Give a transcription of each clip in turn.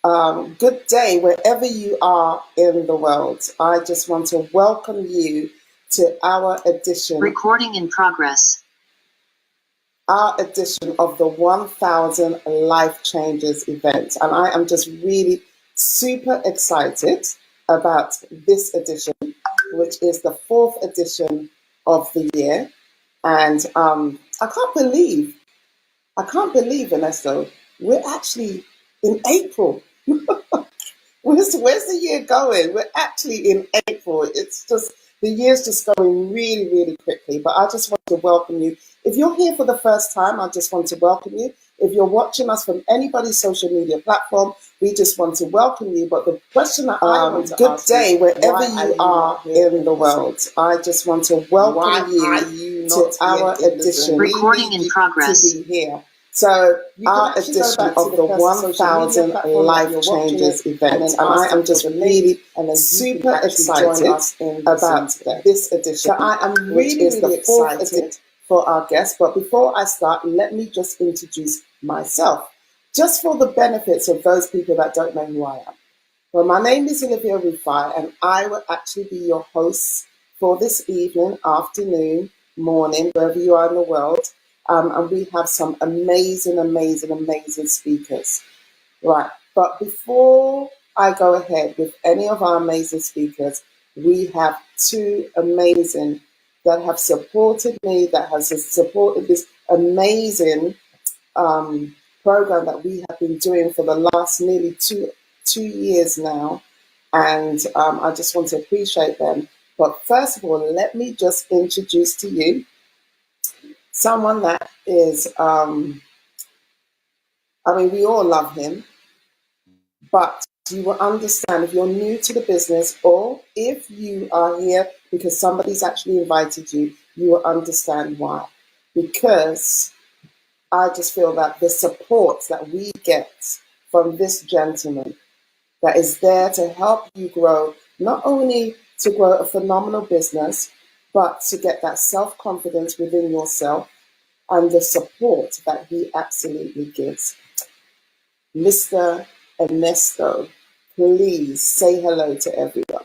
Good day, wherever you are in the world. I just want to welcome you to our edition. Recording in progress. Our edition of the 1000 Life Changes event. And I am just really super excited about this edition, which is the fourth edition of the year. And I can't believe, Ernesto, we're actually in April. Where's the year going? We're actually in April. It's just, the year's just going really, really quickly. But I just want to welcome you. If you're here for the first time, I just want to welcome you. If you're watching us from anybody's social media platform, we just want to welcome you. But the question that I want to ask is, wherever you are in the world, I just want to welcome you to our edition. Recording in progress. To be here. So our edition of the 1000 Life Changes event, and I am just really super excited about this edition. So I am really, really excited for our guests. But before I start, let me just introduce myself, just for the benefits of those people that don't know who I am. Well, my name is Olivia Rufai, and I will actually be your host for this evening, afternoon, morning, wherever you are in the world. And we have some amazing speakers. Right, but before I go ahead with any of our amazing speakers, we have two amazing that have supported me, that has supported this amazing program that we have been doing for the last nearly two years now. And I just want to appreciate them. But first of all, let me just introduce to you someone that is, we all love him, but you will understand if you're new to the business, or if you are here because somebody's actually invited you, you will understand why. Because I just feel that the support that we get from this gentleman that is there to help you grow, not only to grow a phenomenal business, but to get that self-confidence within yourself and the support that he absolutely gives. Mr. Ernesto, please say hello to everyone.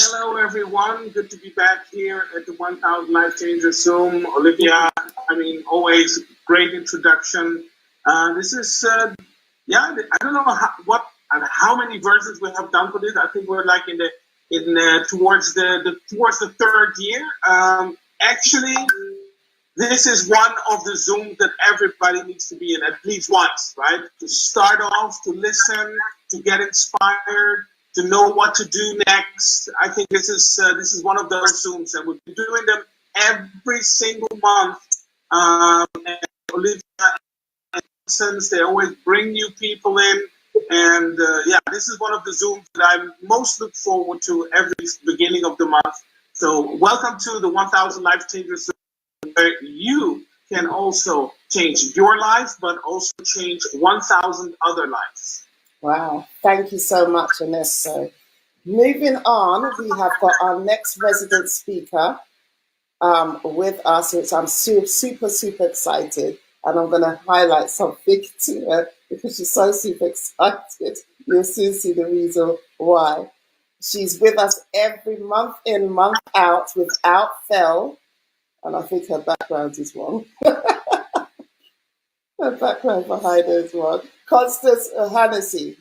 Hello, everyone. Good to be back here at the 1000 Life Changers Zoom. Olivia, always great introduction. This is, I don't know how many versions we have done for this. I think we're like towards the third year. Actually, this is one of the Zooms that everybody needs to be in at least once, right? To start off, to listen, to get inspired, to know what to do next. I think this is one of those Zooms, and we've been doing them every single month. And Olivia and Constance, they always bring new people in. And this is one of the Zooms that I most look forward to every beginning of the month. So welcome to the 1000 Life Changers Zoom, where you can also change your life, but also change 1000 other lives. Wow, thank you so much, Ernesto. Moving on, we have got our next resident speaker with us, which I'm super excited, and I'm going to highlight something to her because she's so super excited. You'll soon see the reason why. She's with us every month in, month out, without fail, and I think her background is wrong. Her background behind her is wrong. Constance Hannessy.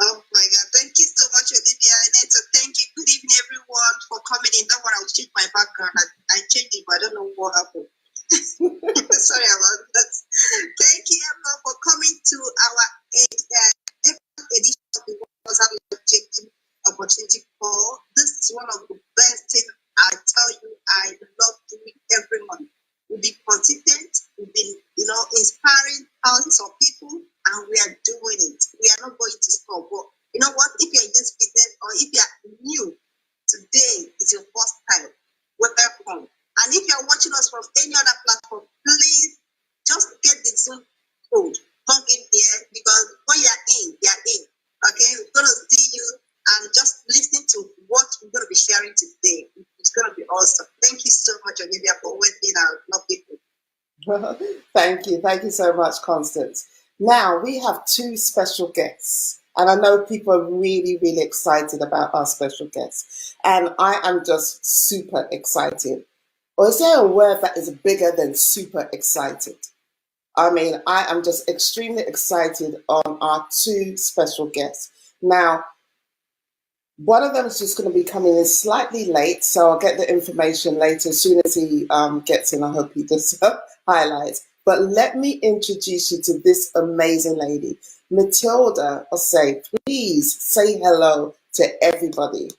Oh my God, thank you so much, Olivia. And so thank you. Good evening, everyone, for coming in. Don't worry, I'll change my background. I changed it, but I don't know what happened. Sorry about that. Thank you, everyone, for coming to our edition of the World Life Changing Opportunity Call. This is one of the best things I tell you I love doing every month. We'll be consistent, we'll be, inspiring thousands of people, and we are doing it. We are not going to stop. But you know what? If you're in this business or if you're new, today is your first time. Welcome. And if you're watching us from any other platform, please just get the Zoom code. Plug in here, because when you're in. Okay, we're going to see you and just listen to what we're going to be sharing today. It's going to be awesome. Thank you so much, Olivia, for always being our love people. Thank you so much, Constance. Now we have two special guests, and I know people are really, really excited about our special guests, and I am just super excited. Or is there a word that is bigger than super excited? I mean, I am just extremely excited on our two special guests. Now, one of them is just going to be coming in slightly late, so I'll get the information later as soon as he gets in. I hope he just highlights. But let me introduce you to this amazing lady. Matilda, I'll say, please say hello to everybody.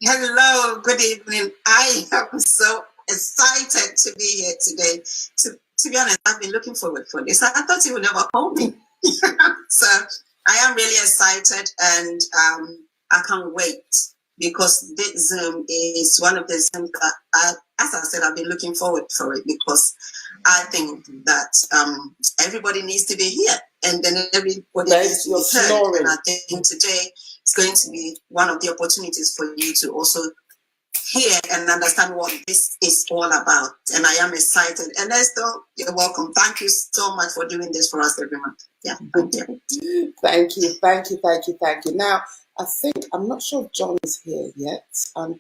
Hello, good evening. I am so excited to be here today. To be honest, I've been looking forward for this. I thought you would never call me. So I am really excited, and I can't wait, because this Zoom is one of the Zooms that, as I said, I've been looking forward for it, because I think that everybody needs to be here, and then everybody needs to be heard. And I think today is going to be one of the opportunities for you to also hear and understand what this is all about. And I am excited. And Esther, you're welcome. Thank you so much for doing this for us every month. Yeah, thank you. Thank you, thank you, thank you, thank you. Now, I'm not sure if John is here yet.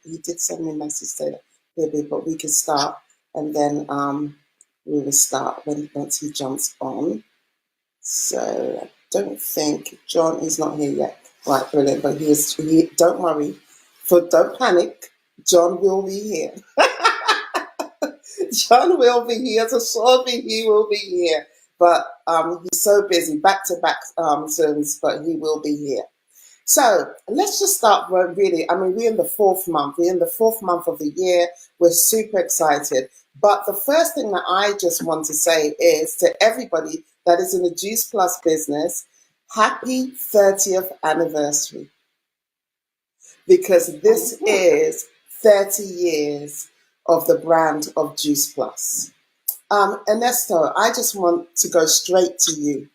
He did send me a message saying maybe, but we can start, and then we will start once he jumps on. So I don't think John is not here yet. Right, brilliant. But don't worry, don't panic. John will be here. John will be here. So surely he will be here. But he's so busy, back-to-back Zooms, but he will be here. So let's just start really. I mean, we're in the fourth month. We're in the fourth month of the year. We're super excited. But the first thing that I just want to say is to everybody that is in the Juice Plus business, happy 30th anniversary. Because this is 30 years of the brand of Juice Plus. Ernesto, I just want to go straight to you.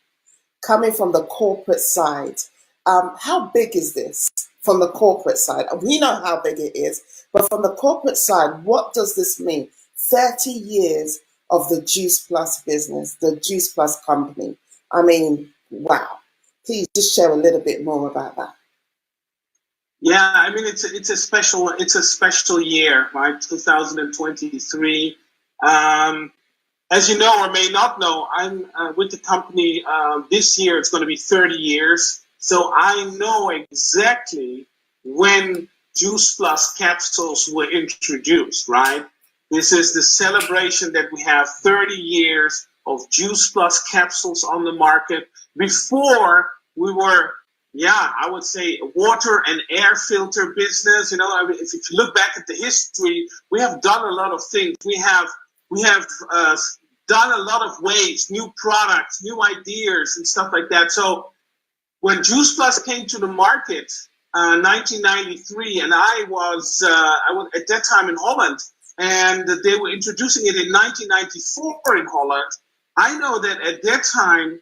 Coming from the corporate side, how big is this from the corporate side? We know how big it is, but from the corporate side, what does this mean? 30 years of the Juice Plus business, the Juice Plus company. I mean, wow. Please just share a little bit more about that. Yeah, I mean it's a special year, right? 2023. As you know or may not know, I'm with the company this year. It's going to be 30 years, so I know exactly when Juice Plus capsules were introduced. Right? This is the celebration that we have 30 years of Juice Plus capsules on the market. Before we were, I would say water and air filter business. You know, I mean, if you look back at the history, we have done a lot of things. We have done a lot of ways, new products, new ideas, and stuff like that. So when Juice Plus came to the market, 1993, and I was at that time in Holland, and they were introducing it in 1994 in Holland. I know that at that time,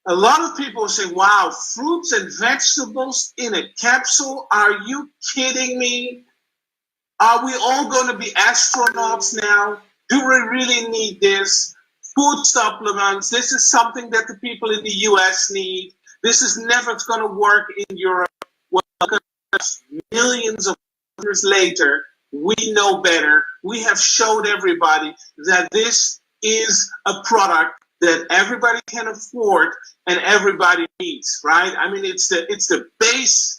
a lot of people say, wow, fruits and vegetables in a capsule? Are you kidding me? Are we all going to be astronauts now? Do we really need this? Food supplements, this is something that the people in the US need. This is never going to work in Europe. Well, millions of years later, we know better. We have showed everybody that this is a product that everybody can afford and everybody needs, right? I mean, it's the base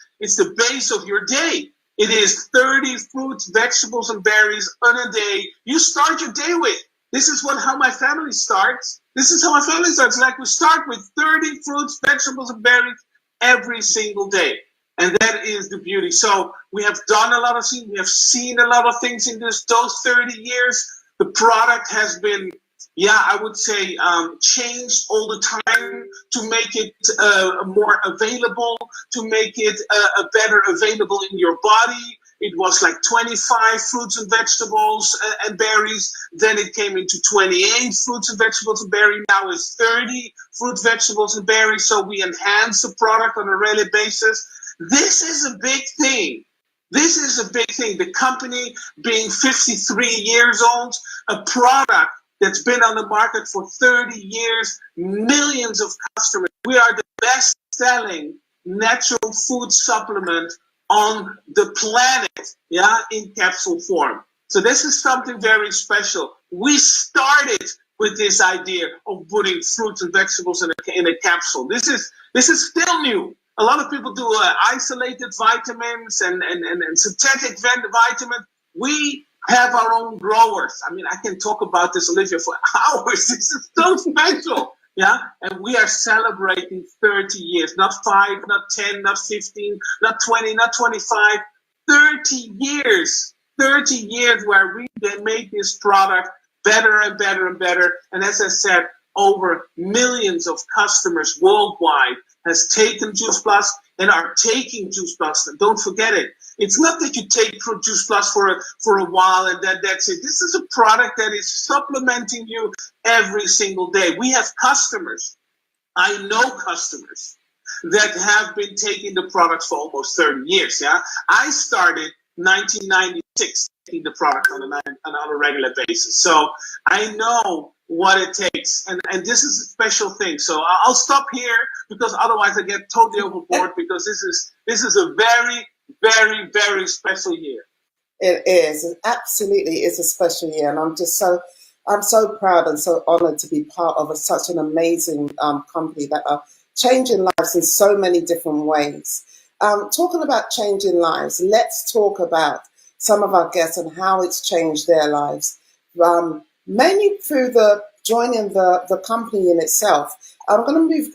of your day. It is 30 fruits, vegetables, and berries on a day. You start your day with. This is how my family starts. This is how my family starts. Like, we start with 30 fruits, vegetables, and berries every single day. And that is the beauty. So we have done a lot of things. We have seen a lot of things in those 30 years. The product has been, I would say, changed all the time to make it more available, to make it better available in your body. It was like 25 fruits and vegetables and berries. Then it came into 28 fruits and vegetables and berries. Now it's 30 fruit, vegetables, and berries. So we enhance the product on a daily basis. This is a big thing. This is a big thing. The company being 53 years old, a product that's been on the market for 30 years, millions of customers. We are the best selling natural food supplement on the planet, yeah, in capsule form. So this is something very special. We started with this idea of putting fruits and vegetables in a capsule. This is still new. A lot of people do isolated vitamins and synthetic vitamins. We have our own growers. I mean, I can talk about this, Olivia, for hours. This is so special. Yeah, and we are celebrating 30 years, not 5, not 10, not 15, not 20, not 25, 30 years. 30 years where we made this product better and better and better. And as I said, over millions of customers worldwide has taken Juice Plus and are taking Juice Plus. And don't forget it. It's not that you take Juice Plus for a while and that's it. This is a product that is supplementing you every single day. We have customers. I know customers that have been taking the product for almost 30 years. Yeah, I started 1996 taking the product on a regular basis, so I know what it takes, and this is a special thing. So I'll stop here because otherwise I get totally overboard. Because this is a very, very, very special year. It is. It absolutely is a special year, and I'm so proud and so honored to be part of such an amazing company that are changing lives in so many different ways. Talking about changing lives, let's talk about some of our guests and how it's changed their lives, mainly through joining the company in itself. I'm going to move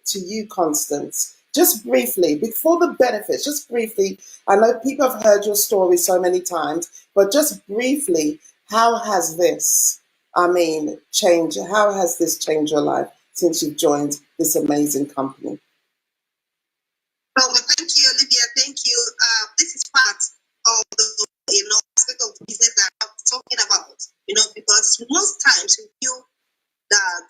to you, Constance. Just briefly, before the benefits, just briefly, I know people have heard your story so many times, but just briefly, how has this changed your life since you've joined this amazing company? Well, thank you, Olivia. Thank you. This is part of the aspect of business that I'm talking about. Because most times you feel that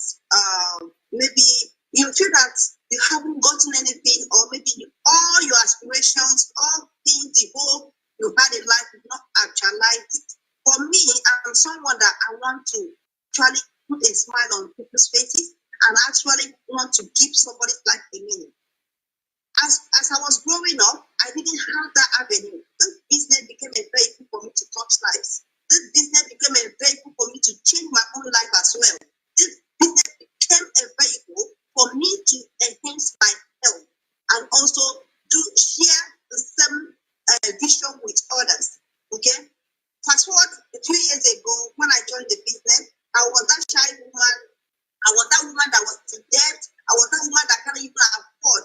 maybe you feel that you haven't gotten anything, or maybe all your aspirations, all things you hope you had in life, you've not actualized it. For me, I'm someone that I want to actually put a smile on people's faces and actually want to give somebody's life a meaning. As I was growing up, I didn't have that avenue. This business became a vehicle for me to touch lives. This business became a vehicle for me to change my own life as well. This business became a vehicle for me to enhance my health and also to share the same vision with others. Okay? Fast forward a few years ago, when I joined the business, I was that shy woman. I was that woman that was in debt. I was that woman that can't even afford.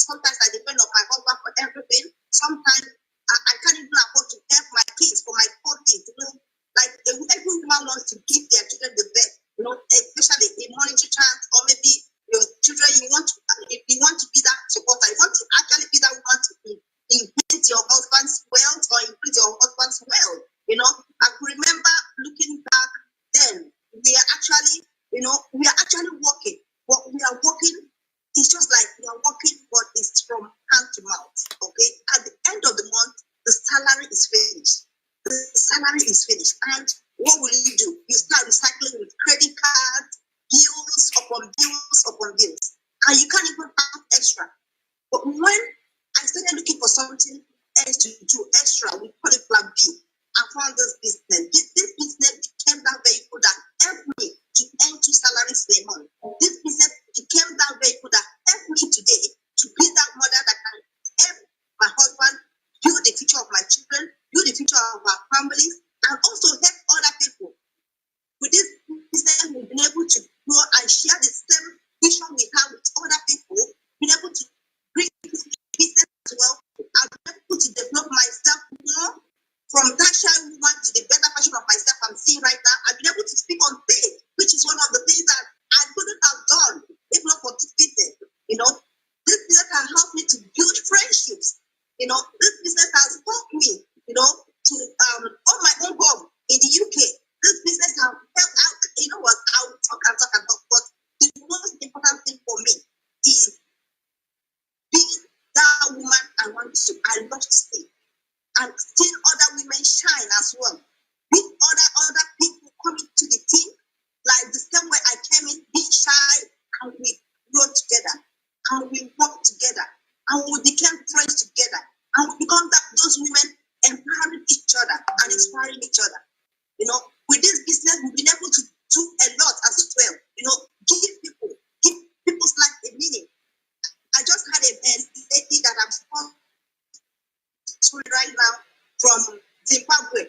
Sometimes I depend on my husband for everything. Sometimes I can't even afford to help my kids for my 4 kids. Like every woman wants to give their children the best. Especially a monetary chance, or maybe your children. If you want to be that supporter, you want to actually be that woman to increase your husband's wealth or increase your husband's wealth. I could remember looking back then. We are actually working. What we are working, it's just like we are working, but it's from hand to mouth. Okay. At the end of the month, the salary is finished. The salary is finished, and what will you do? You start recycling with credit cards, bills upon bills upon bills, and you can't even have extra. But when I started looking for something else to do extra, we call it plan B. I found this business. This business became that vehicle that helped me to earn 2 salaries a month. This business became that vehicle that helped me today to be that mother that can help my husband build the future of my children, build the future of our families, and also help other people. With this business, we've been able to grow and share the same vision we have with other people, been able to bring this business as well. I've been able to develop myself more. From that shy woman to the better version of myself I'm seeing right now, I've been able to speak on stage, which is one of the things that I couldn't have done if not for this business. This business has helped me to build friendships. This business has helped me, to own my own home in the UK. This business has helped out. You know what? I'll talk, but the most important thing for me is being that woman I love to see. And seeing other women shine as well. With other people coming to the team, like the same way I came in, being shy, and we rode together, and we worked together, and we became friends together, and we become those women empowering each other and inspiring each other. You know, with this business, we've been able to do a lot as well. You know, give people's life a meaning. I just had a lady that I'm sponsoring right now from Zimbabwe.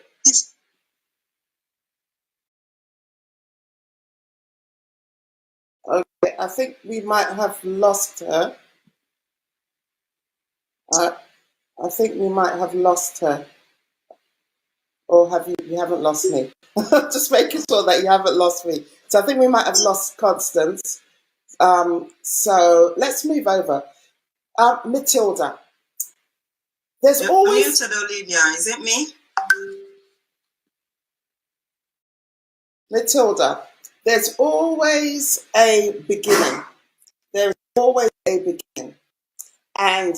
Okay, I think we might have lost her. I think we might have lost her. Or have you? You haven't lost me. Just making sure that you haven't lost me. So I think we might have lost Constance. So let's move over. Matilda. There's always muted, Olivia. Is it me? Matilda. There's always a beginning. There's always a beginning. And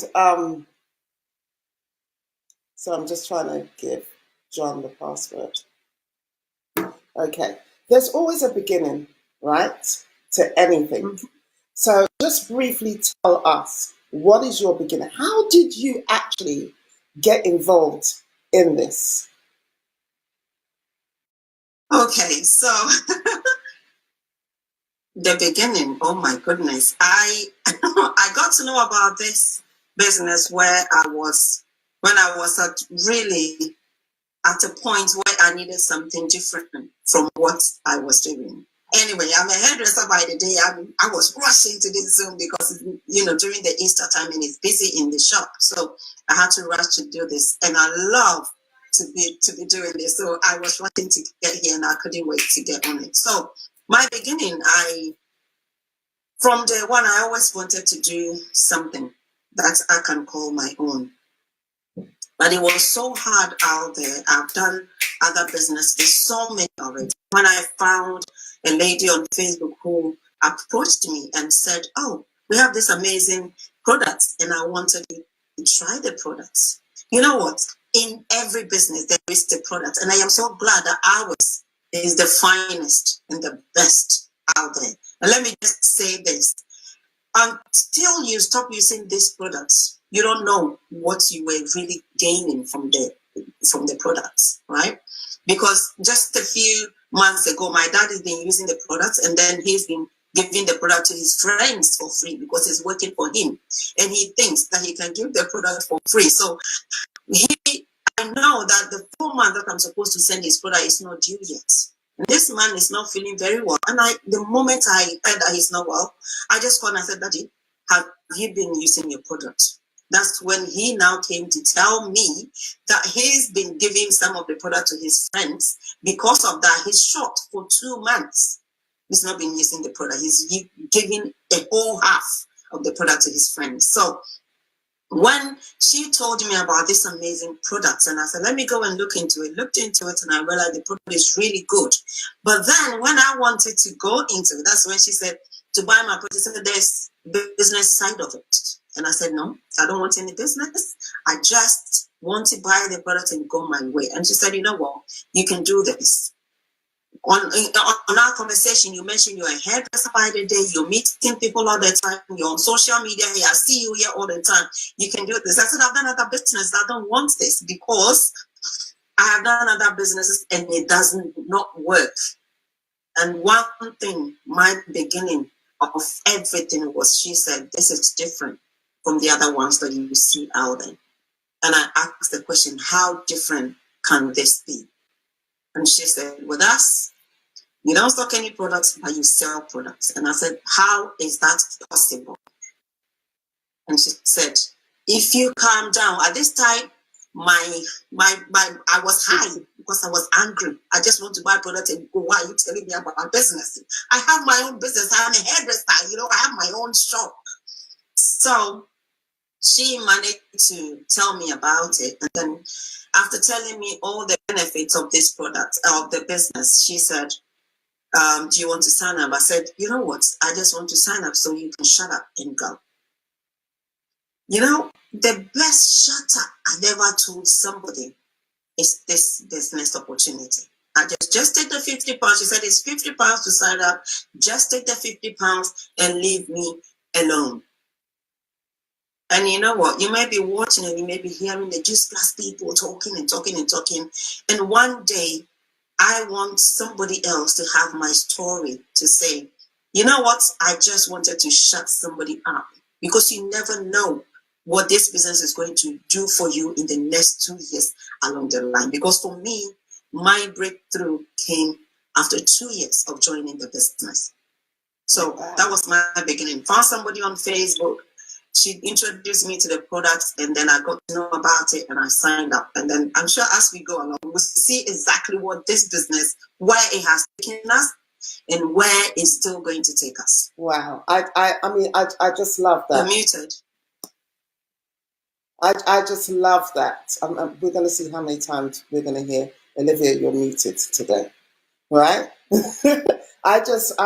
so I'm just trying to give John the password. Okay. There's always a beginning, right? To anything. Mm-hmm. So just briefly tell us, what is your beginning? How did you actually get involved in this? Okay, so the beginning, oh my goodness. I got to know about this business when I was at a point where I needed something different from what I was doing. Anyway, I'm a hairdresser by the day. I was rushing to this Zoom because, during the Easter time and it's busy in the shop. So I had to rush to do this. And I love to be doing this. So I was rushing to get here and I couldn't wait to get on it. So my beginning, from day one, I always wanted to do something that I can call my own. But it was so hard out there. I've done other businesses, so many already. When I found a lady on Facebook who approached me and said, "Oh, we have this amazing product and I wanted you to try the products." You know what? In every business, there is the product. And I am so glad that ours is the finest and the best out there. And let me just say this. Until you stop using these products, you don't know what you were really gaining from the products, right? Because just a few months ago, my dad has been using the products and then he's been giving the product to his friends for free because it's working for him. And he thinks that he can give the product for free. So I know that the 4 months that I'm supposed to send his product is not due yet. And this man is not feeling very well. And the moment I heard that he's not well, I just called and I said, "Daddy, have you been using your product?" That's when he now came to tell me that he's been giving some of the product to his friends. Because of that, he's short for 2 months. He's not been using the product. He's giving a whole half of the product to his friends. So when she told me about this amazing product, and I said, let me go and look into it, and I realized the product is really good. But then when I wanted to go into it, that's when she said to buy my product. She said, there's the business side of it. And I said, no, I don't want any business. I just want to buy the product and go my way. And she said, you know what, you can do this. On our conversation, you mentioned you're a hairdresser by the day, you're meeting people all the time, you're on social media, I see you here all the time, you can do this. I said, I've done other business, I don't want this because I have done other businesses and it doesn't not work. And one thing, my beginning of everything was, she said, this is different from the other ones that you see out there. And I asked the question, how different can this be? And she said, with us, you don't stock any products, but you sell products. And I said, how is that possible? And she said, if you calm down. At this time, I was high because I was angry. I just want to buy products and go. Why are you telling me about my business? I have my own business. I'm a hairdresser. I have my own shop. So she managed to tell me about it. And then after telling me all the benefits of this product, of the business, she said, do you want to sign up? I said, you know what? I just want to sign up so you can shut up and go. The best shut up I've ever told somebody is this business opportunity. I just take the £50. She said it's £50 to sign up. Just take the £50 and leave me alone. And you know what? You may be watching and you may be hearing the Juice Plus people talking and talking and talking. And one day, I want somebody else to have my story to say, you know what? I just wanted to shut somebody up, because you never know what this business is going to do for you in the next 2 years along the line. Because for me, my breakthrough came after 2 years of joining the business. So that was my beginning. Found somebody on Facebook. She introduced me to the products, and then I got to know about it and I signed up. And then I'm sure as we go along, we'll see exactly what this business, where it has taken us and where it's still going to take us. Wow. I mean, I just love that. You're muted. I just love that. We're going to see how many times we're going to hear, Olivia, you're muted today. Right? I just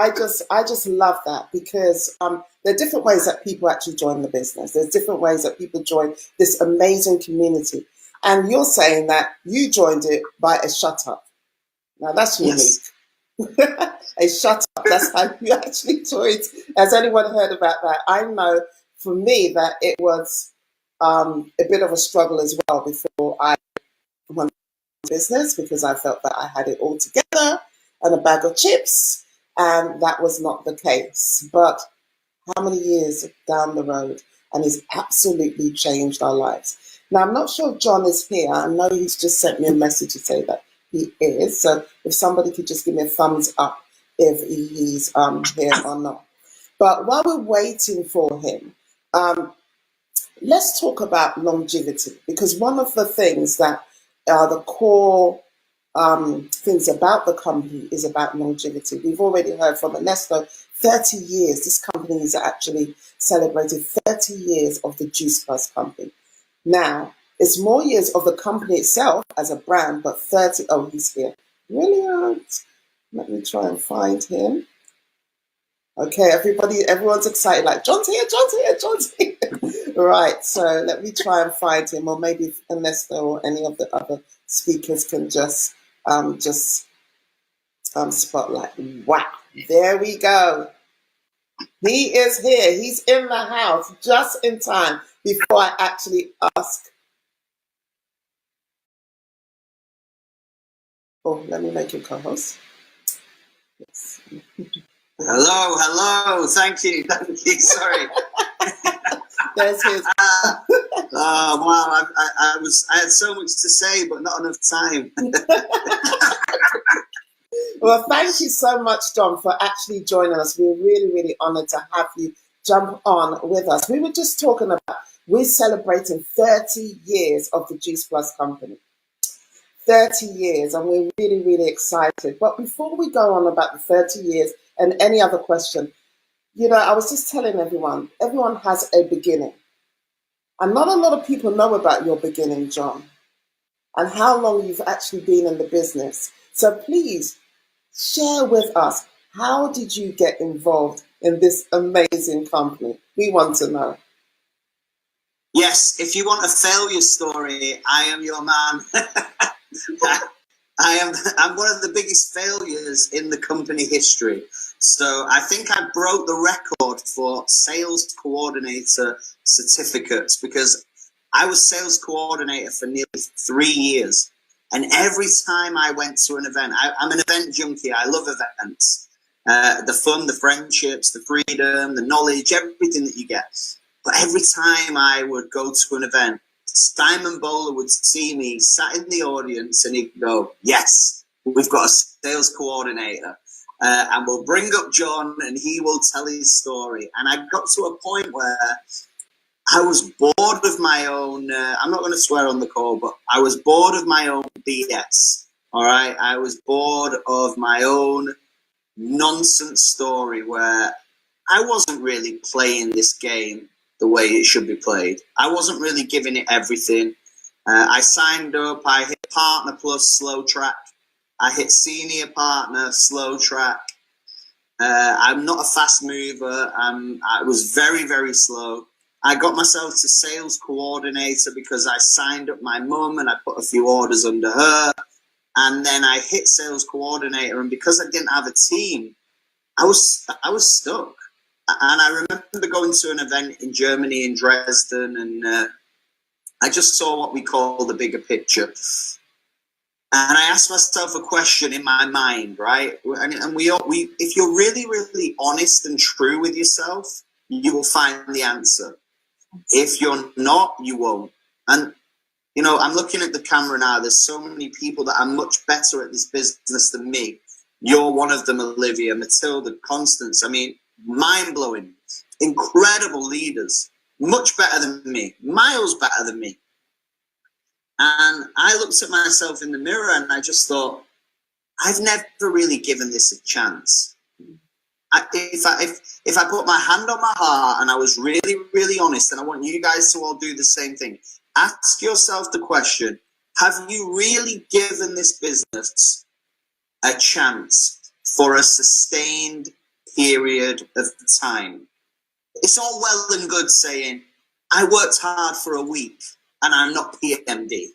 love that, because there are different ways that people actually join the business. There's different ways that people join this amazing community. And you're saying that you joined it by a shut up. Now that's unique. Yes. A shut up. That's how you actually joined. Has anyone heard about that? I know for me that it was a bit of a struggle as well before I went into business, because I felt that I had it all together and a bag of chips, and that was not the case. But how many years down the road, and it's absolutely changed our lives. Now, I'm not sure if John is here. I know he's just sent me a message to say that he is. So if somebody could just give me a thumbs up if he's here or not. But while we're waiting for him, let's talk about longevity, because one of the things that are the core things about the company is about longevity. We've already heard from Ernesto, 30 years. This company is actually celebrated 30 years of the Juice Plus company. Now, it's more years of the company itself as a brand, but 30, oh, he's here. Brilliant. Let me try and find him. Okay, everyone's excited, like, John's here, John's here, John's here. Right, so let me try and find him, or maybe Ernesto or any of the other speakers can just spotlight. Wow, there we go. He is here. He's in the house just in time before I actually ask. Oh, let me make him co-host. Yes. Hello. Thank you. Sorry. There's his. Oh wow! I had so much to say, but not enough time. Well, thank you so much, John, for actually joining us. We're really, really honored to have you jump on with us. We were just talking about, we're celebrating 30 years of the Juice Plus company. 30 years, and we're really, really excited. But before we go on about the 30 years and any other question, you know, I was just telling everyone has a beginning. And not a lot of people know about your beginning, John, and how long you've actually been in the business. So please share with us, how did you get involved in this amazing company? We want to know. Yes, if you want a failure story, I am your man. I'm one of the biggest failures in the company history. So I think I broke the record for sales coordinator certificates, because I was sales coordinator for nearly 3 years. And every time I went to an event, I'm an event junkie. I love events. The fun, the friendships, the freedom, the knowledge, everything that you get. But every time I would go to an event, Simon Bowler would see me sat in the audience and he'd go, yes, we've got a sales coordinator. And we'll bring up John and he will tell his story. And I got to a point where I was bored of my own, I'm not going to swear on the call, but I was bored of my own BS. All right. I was bored of my own nonsense story where I wasn't really playing this game the way it should be played. I wasn't really giving it everything. I signed up, I hit partner plus slow track. I hit senior partner, slow track. I'm not a fast mover. I was very, very slow. I got myself to sales coordinator because I signed up my mum and I put a few orders under her. And then I hit sales coordinator, and because I didn't have a team, I was stuck. And I remember going to an event in Germany, in Dresden, and I just saw what we call the bigger picture. And I asked myself a question in my mind, right? And we, if you're really, really honest and true with yourself, you will find the answer. If you're not, you won't. And you know, I'm looking at the camera now. There's so many people that are much better at this business than me. You're one of them, Olivia, Matilda, Constance. I mean, mind-blowing, incredible leaders, much better than me, miles better than me. And I looked at myself in the mirror and I just thought, I've never really given this a chance. If I put my hand on my heart and I was really, really honest, and I want you guys to all do the same thing, ask yourself the question, have you really given this business a chance for a sustained period of time? It's all well and good saying, I worked hard for a week and I'm not PMD.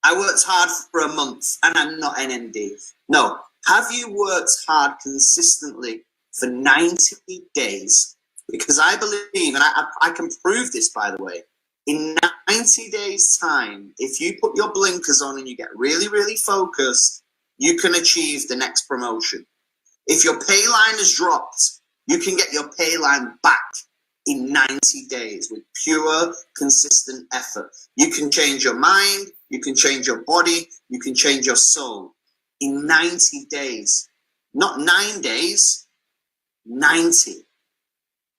I worked hard for a month and I'm not NMD. No, have you worked hard consistently for 90 days? Because I believe, and I can prove this, by the way, in 90 days' time, if you put your blinkers on and you get really, really focused, you can achieve the next promotion. If your pay line has dropped, you can get your pay line back in 90 days with pure, consistent effort. You can change your mind, you can change your body, you can change your soul in 90 days. Not 9 days, 90.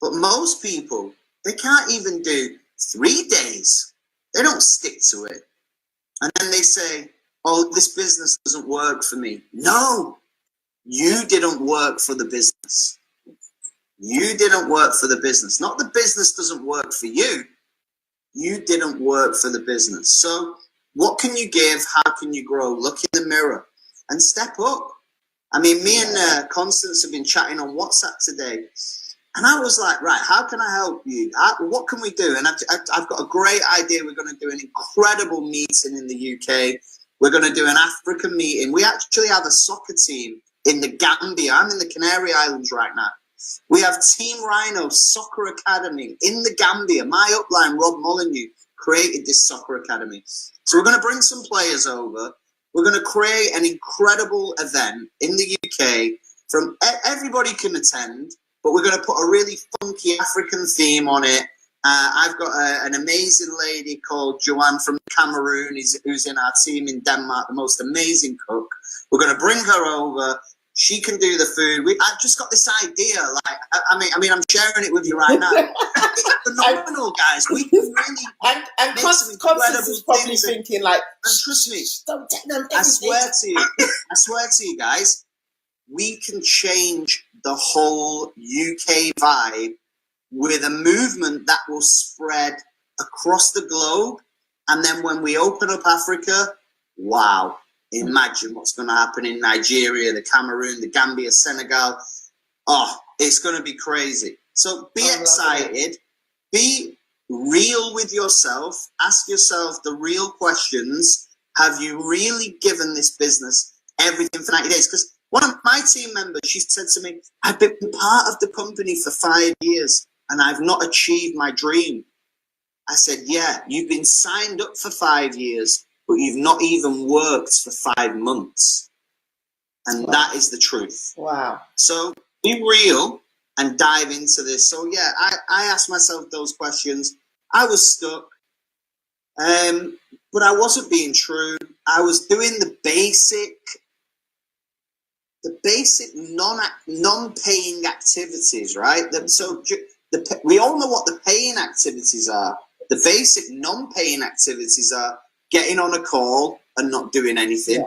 But most people, they can't even do 3 days. They don't stick to it. And then they say, oh, this business doesn't work for me. No, you didn't work for the business. You didn't work for the business. Not the business doesn't work for you. You didn't work for the business. So what can you give? How can you grow? Look in the mirror and step up. I mean, me and Constance have been chatting on WhatsApp today. And I was like, right, how can I help you? What can we do? And I've got a great idea. We're going to do an incredible meeting in the UK. We're going to do an African meeting. We actually have a soccer team in the Gambia. I'm in the Canary Islands right now. We have Team Rhino Soccer Academy in the Gambia. My upline, Rob Molyneux, created this soccer academy. So we're going to bring some players over. We're going to create an incredible event in the UK. From everybody can attend, but we're going to put a really funky African theme on it. I've got an amazing lady called Joanne from Cameroon, who's in our team in Denmark, the most amazing cook. We're going to bring her over. She can do the food. I've just got this idea. Like, I mean, I'm sharing it with you right now. It's phenomenal, guys. We can really and Constance is probably thinking, like, and trust me, don't tell them anything. I swear to you guys, we can change the whole UK vibe with a movement that will spread across the globe. And then when we open up Africa, wow. Imagine what's going to happen in Nigeria, the Cameroon, the Gambia, Senegal. Oh, it's going to be crazy. So be excited. Be real with yourself. Ask yourself the real questions. Have you really given this business everything for 90 days? Because one of my team members, she said to me, I've been part of the company for 5 years and I've not achieved my dream. I said, yeah, you've been signed up for 5 years, but you've not even worked for 5 months. And that is the truth. Wow. So be real and dive into this. So yeah, I asked myself those questions. I was stuck, but I wasn't being true. I was doing the basic non-paying activities, right? We all know what the paying activities are. The basic non-paying activities are getting on a call and not doing anything,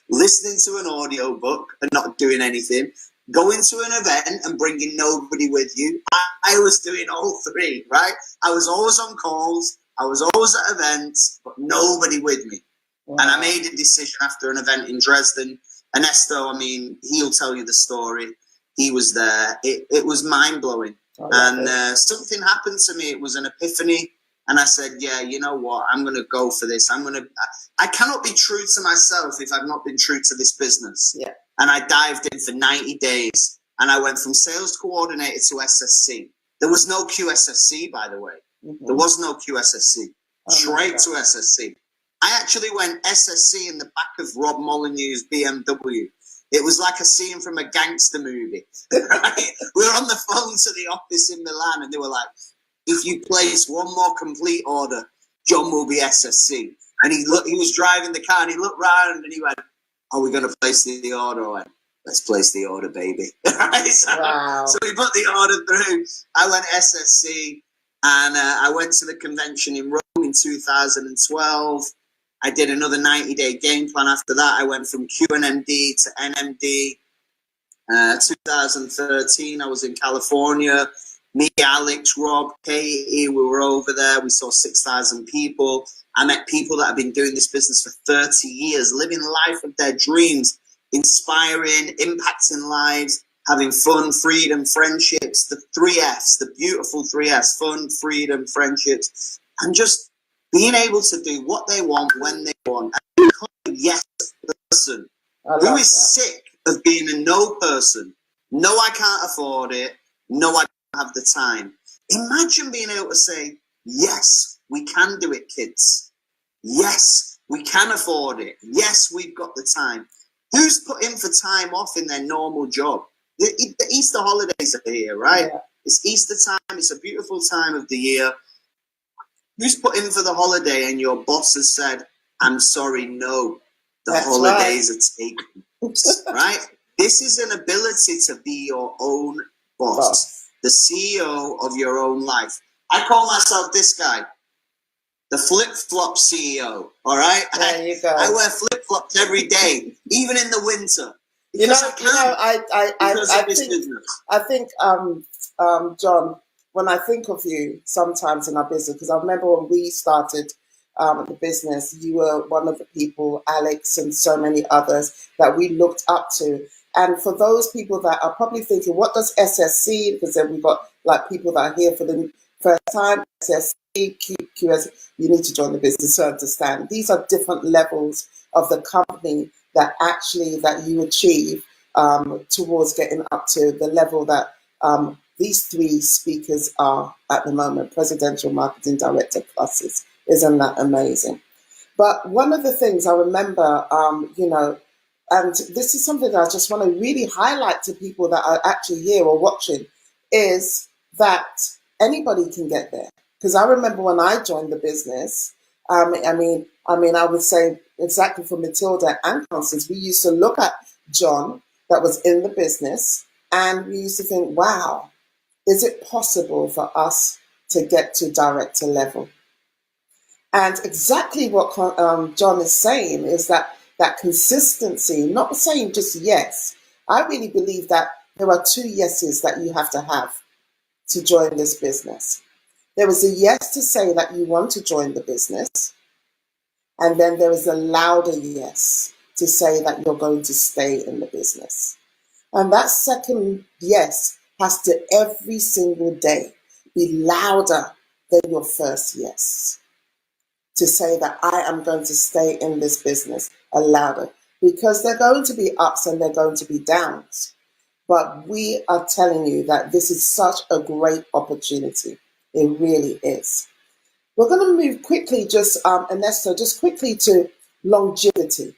listening to an audio book and not doing anything, going to an event and bringing nobody with you. I was doing all three, right? I was always on calls, I was always at events, but nobody with me. Wow. And I made a decision after an event in Dresden. Ernesto, I mean, he'll tell you the story. He was there. It was mind-blowing. And something happened to me. It was an epiphany. And I said, yeah, you know what? I'm going to go for this. I cannot be true to myself if I've not been true to this business. Yeah. And I dived in for 90 days and I went from sales coordinator to SSC. There was no QSSC, by the way. Mm-hmm. There was no QSSC. Straight to SSC. I actually went SSC in the back of Rob Molyneux's BMW. It was like a scene from a gangster movie. Right? We were on the phone to the office in Milan and they were like, if you place one more complete order, John will be SSC. And he was driving the car and he looked round and he went, are we going to place the order? I went, let's place the order, baby. Wow. So we put the order through. I went SSC and I went to the convention in Rome in 2012. I did another 90-day game plan after that. I went from QNMD to NMD. 2013, I was in California. Me, Alex, Rob, Katie, we were over there. We saw 6,000 people. I met people that have been doing this business for 30 years, living life of their dreams, inspiring, impacting lives, having fun, freedom, friendships, the 3Fs, the beautiful 3Fs, fun, freedom, friendships, and just being able to do what they want when they want. And become a yes person who is sick of being a no person. No, I can't afford it. No, I don't have the time. Imagine being able to say, yes, we can do it, kids. Yes, we can afford it. Yes, we've got the time. Who's put in for time off in their normal job? The Easter holidays are here, right? Yeah. It's Easter time. It's a beautiful time of the year. Who's put in for the holiday and your boss has said, I'm sorry, no, the holidays are taken, right? This is an ability to be your own boss, the CEO of your own life. I call myself this guy, the flip-flop CEO, all right? There you go. I wear flip-flops every day, even in the winter. I think, John, when I think of you sometimes in our business, because I remember when we started the business, you were one of the people, Alex and so many others, that we looked up to. And for those people that are probably thinking, what does SSC, because then we've got like people that are here for the first time, SSC, QS, you need to join the business to understand. These are different levels of the company that you achieve towards getting up to the level that these three speakers are at the moment, Presidential Marketing Director pluses. Isn't that amazing? But one of the things I remember, and this is something that I just want to really highlight to people that are actually here or watching, is that anybody can get there. Because I remember when I joined the business, I would say exactly for Matilda and Constance, we used to look at John that was in the business and we used to think, wow, is it possible for us to get to director level? And exactly what John is saying is that consistency, not saying just yes. I really believe that there are two yeses that you have to join this business. There is a yes to say that you want to join the business, and then there is a louder yes to say that you're going to stay in the business. And that second yes has to every single day be louder than your first yes. To say that I am going to stay in this business louder, because there are going to be ups and there are going to be downs. But we are telling you that this is such a great opportunity. It really is. We're going to move quickly, Ernesto, just quickly to longevity,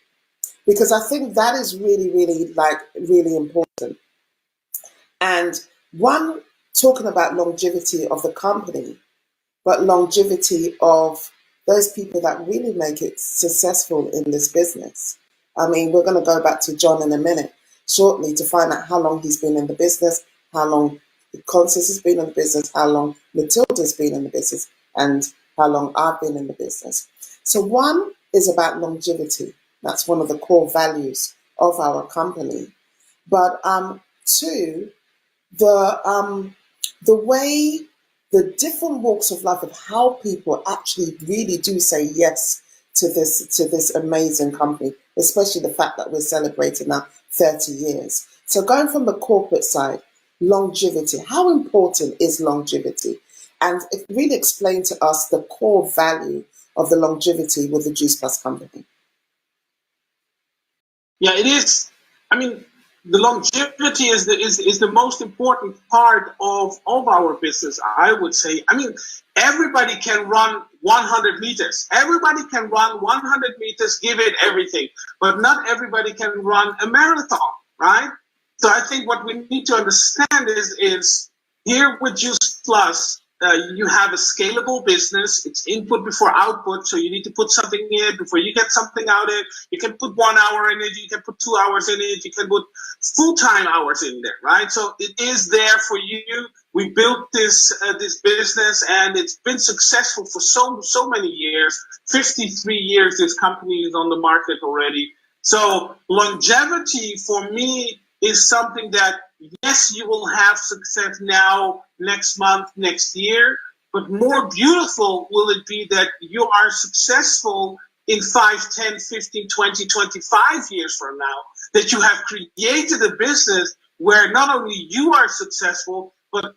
because I think that is really, really, really important. And one, talking about longevity of the company, but longevity of those people that really make it successful in this business. I mean, we're going to go back to John in a minute, shortly, to find out how long he's been in the business, how long Constance has been in the business, how long Matilda's been in the business, and how long I've been in the business. So one is about longevity. That's one of the core values of our company. But two, the way the different walks of life of how people actually really do say yes to this amazing company, especially the fact that we're celebrating now 30 years. So going from the corporate side, longevity. How important is longevity? and it really explain to us the core value of the longevity with the Juice Plus company. Yeah, it is. I mean, the longevity is the most important part of our business, I would say. I mean, everybody can run 100 meters. Everybody can run 100 meters, give it everything, but not everybody can run a marathon, right? So I think what we need to understand is here with Juice Plus, you have a scalable business. It's input before output. So you need to put something in before you get something out of it. You can put 1 hour in it. You can put 2 hours in it. You can put full-time hours in there, right? So it is there for you. We built this business, and it's been successful for so many years. 53 years this company is on the market already. So longevity for me is something that, yes, you will have success now, next month, next year, but more beautiful will it be that you are successful in 5, 10, 15, 20, 25 years from now, that you have created a business where not only you are successful, but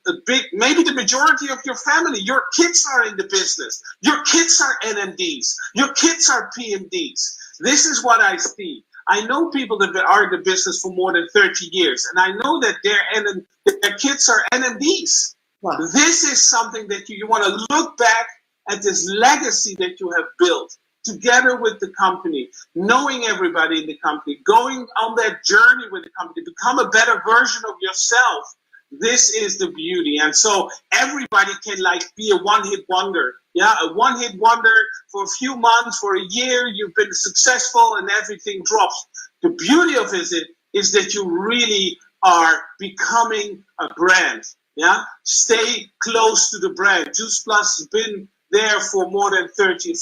maybe the majority of your family, your kids are in the business. Your kids are NMDs. Your kids are PMDs. This is what I see. I know people that are in the business for more than 30 years, and I know that their kids are NMDs. Wow. This is something that you want to look back at, this legacy that you have built together with the company, knowing everybody in the company, going on that journey with the company, become a better version of yourself. This is the beauty. And so everybody can be a one-hit wonder. Yeah, a one-hit wonder for a few months, for a year, you've been successful and everything drops. The beauty of it is that you really are becoming a brand. Yeah, stay close to the brand. Juice Plus has been there for more than 30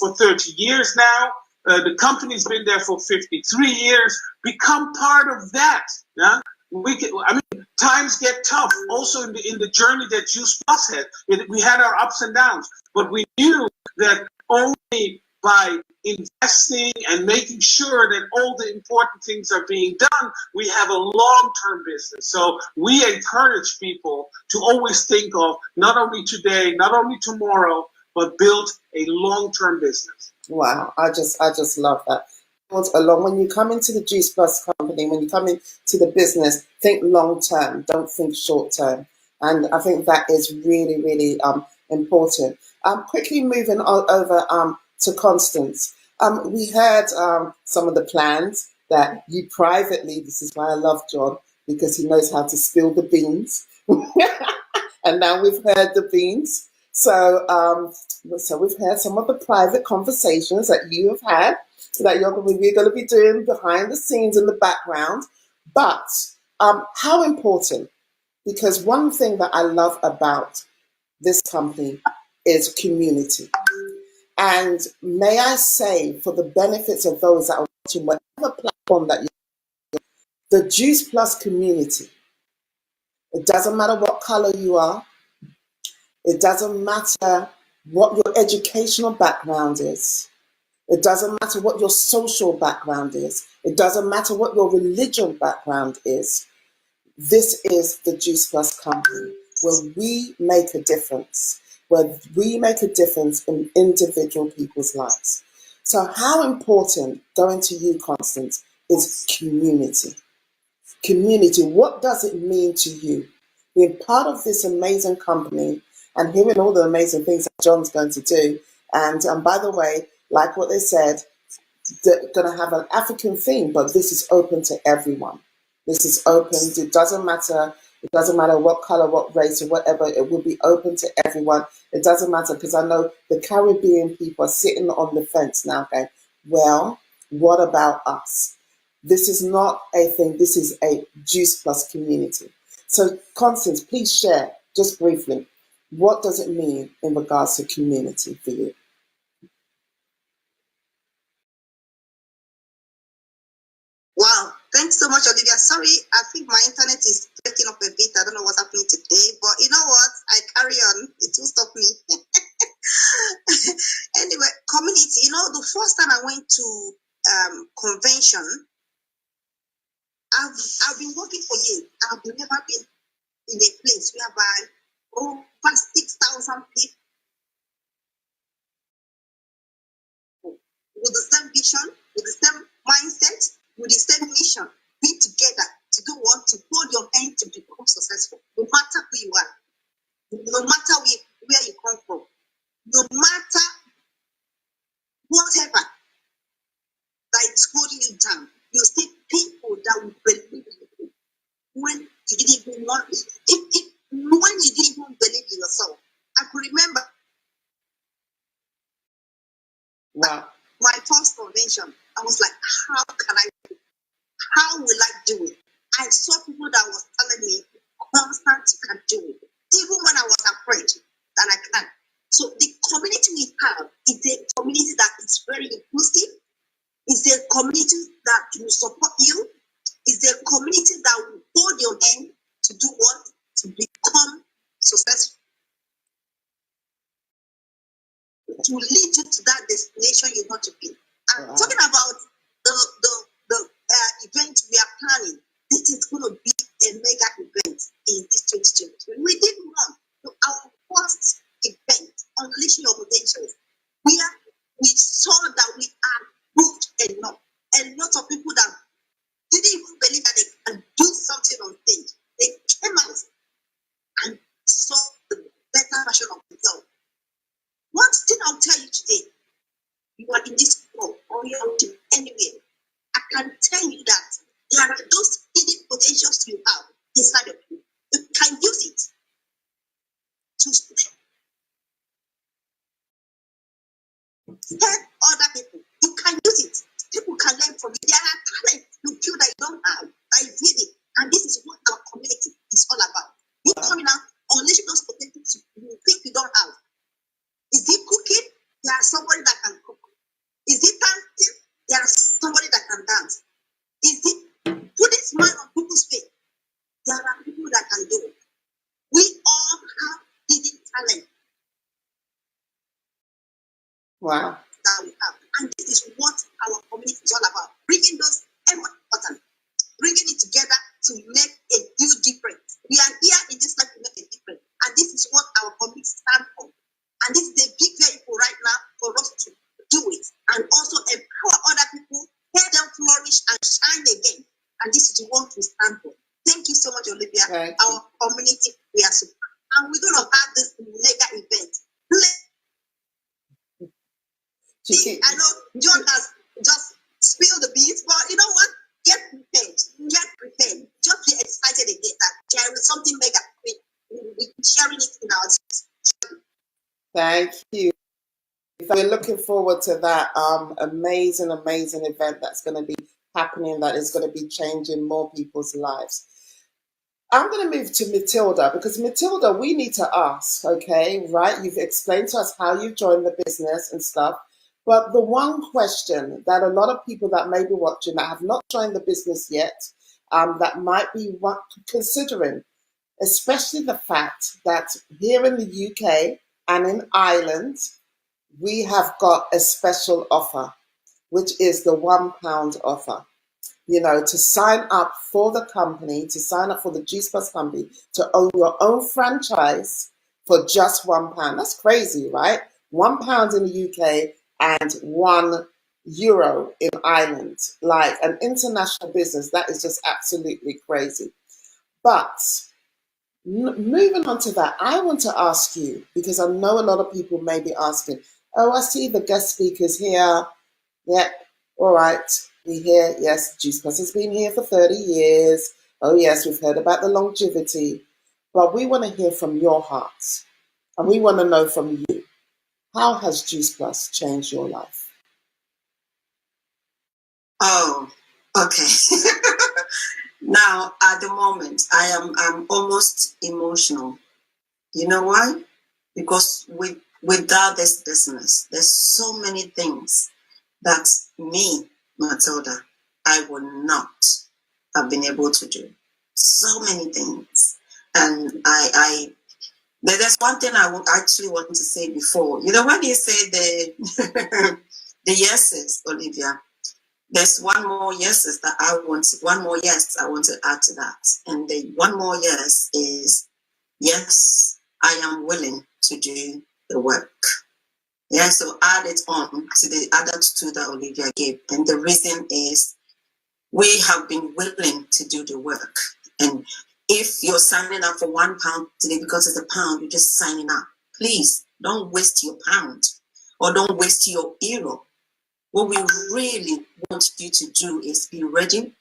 years now. The company's been there for 53 years. Become part of that. Yeah, times get tough. Also in the journey that Juice Plus had, we had our ups and downs, but we knew that only by investing and making sure that all the important things are being done, we have a long-term business. So we encourage people to always think of not only today, not only tomorrow, but build a long-term business. Wow, I just love that. Along when you come into the Juice Plus company, when you come into the business, think long term, don't think short term, and I think that is really, really important. Quickly moving over to Constance. We heard some of the plans that you privately. This is why I love John, because he knows how to spill the beans, and now we've heard the beans. So we've heard some of the private conversations that you have had, that we're going to be doing behind the scenes in the background. But how important, because one thing that I love about this company is community. And may I say, for the benefits of those that are watching whatever platform that you're, the Juice Plus community, it doesn't matter what color you are, it doesn't matter what your educational background is, it doesn't matter what your social background is. It doesn't matter what your religion background is. This is the Juice Plus company, where we make a difference, where we make a difference in individual people's lives. So how important, going to you, Constance, is community? Community, what does it mean to you? Being part of this amazing company and hearing all the amazing things that John's going to do. And by the way, like what they said, they're going to have an African theme, but this is open to everyone. This is open. It doesn't matter. It doesn't matter what color, what race, or whatever. It will be open to everyone. It doesn't matter, because I know the Caribbean people are sitting on the fence now going, well, what about us? This is not a thing. This is a Juice Plus community. So, Constance, please share, just briefly, what does it mean in regards to community for you? Wow, thanks so much, Olivia. Sorry, I think my internet is breaking up a bit. I don't know what's happening today, but you know what? I carry on. It will stop me. Anyway, community. The first time I went to convention, I've been working for years. I've never been in a place whereby 6,000 people with the same vision, with the same mindset, with the same mission, be together to do what? To hold your hand to become successful. No matter who you are, no matter where you come from, no matter whatever that is holding you down, you see people that will believe in you when you didn't even want it. When you didn't even believe in yourself. I could remember my first convention. I was like, how will I do it? I saw people that was telling me, constant, you can do it. Even when I was afraid that I can't. So the community we have is a community that is very inclusive. It's a community that will support you. It's a community that will hold your hand to do what? To become successful. To lead you to that destination you want to be. I'm talking about the event we are planning. This is going to be a mega event in this 2023. We did one. So our first event, Unleashing Your Potentials, where we saw that we are good enough. A lot of people that didn't even believe that they can do something on stage, they came out and saw the better version of themselves. One thing I'll tell you today, you are in this world or you are anywhere, I can tell you that there are those hidden potentials you have inside of you. You can use it to help other people. You can use it. People can learn from it. There are talents you feel that you don't have, that you need it. And this is what our community is all about. You coming out, unleashing those potentials you think you don't have. Is it cooking? There is somebody that can cook. Is it dancing? There is somebody that can dance. Is it putting smile on people's face? There are people that can do it. We all have hidden talent. Wow. That we have. And this is what our community is all about. Bringing those important, bringing it together to make a huge difference. We are here in this life to make a difference. And this is what our community stands for. And this is a big vehicle right now for us to do it. And also empower other people, help them flourish and shine again. And this is what we stand for. Thank you so much, Olivia. Our community, we are super. And we're going to have this mega event. I know John has just spilled the beans, but you know what? Get prepared. Get prepared. Just be excited again that there is something mega. We're sharing it in our. Thank you. We're looking forward to that amazing event that's going to be happening, that is going to be changing more people's lives. I'm going to move to Matilda, because Matilda, we need to ask, okay, right? You've explained to us how you joined the business and stuff, but the one question that a lot of people that may be watching that have not joined the business yet, that might be considering, especially the fact that here in the UK and in Ireland, we have got a special offer, which is the £1 offer. You know, to sign up for the company, to sign up for the Juice Plus company, to own your own franchise for just £1. That's crazy, right? £1 in the UK and €1 in Ireland. Like an international business, that is just absolutely crazy. But moving on to that, I want to ask you, because I know a lot of people may be asking, oh, I see the guest speakers here. Yep, all right. We hear, yes, Juice Plus has been here for 30 years. Oh, yes, we've heard about the longevity. But we want to hear from your hearts. And we want to know from you, how has Juice Plus changed your life? Oh, okay. Now, at the moment, I'm almost emotional. You know why? Because without this business, there's so many things that me, Matilda, I would not have been able to do. So many things. And there's one thing I would actually want to say before. You know, when you say the the yeses, Olivia, there's one more yes I want to add to that. And the one more yes is, yes, I am willing to do the work. Yeah, so add it on to the other two that Olivia gave. And the reason is we have been willing to do the work. And if you're signing up for £1 today because it's £1, you're just signing up. Please don't waste your pound or don't waste your euro. What we really want you to do is be ready.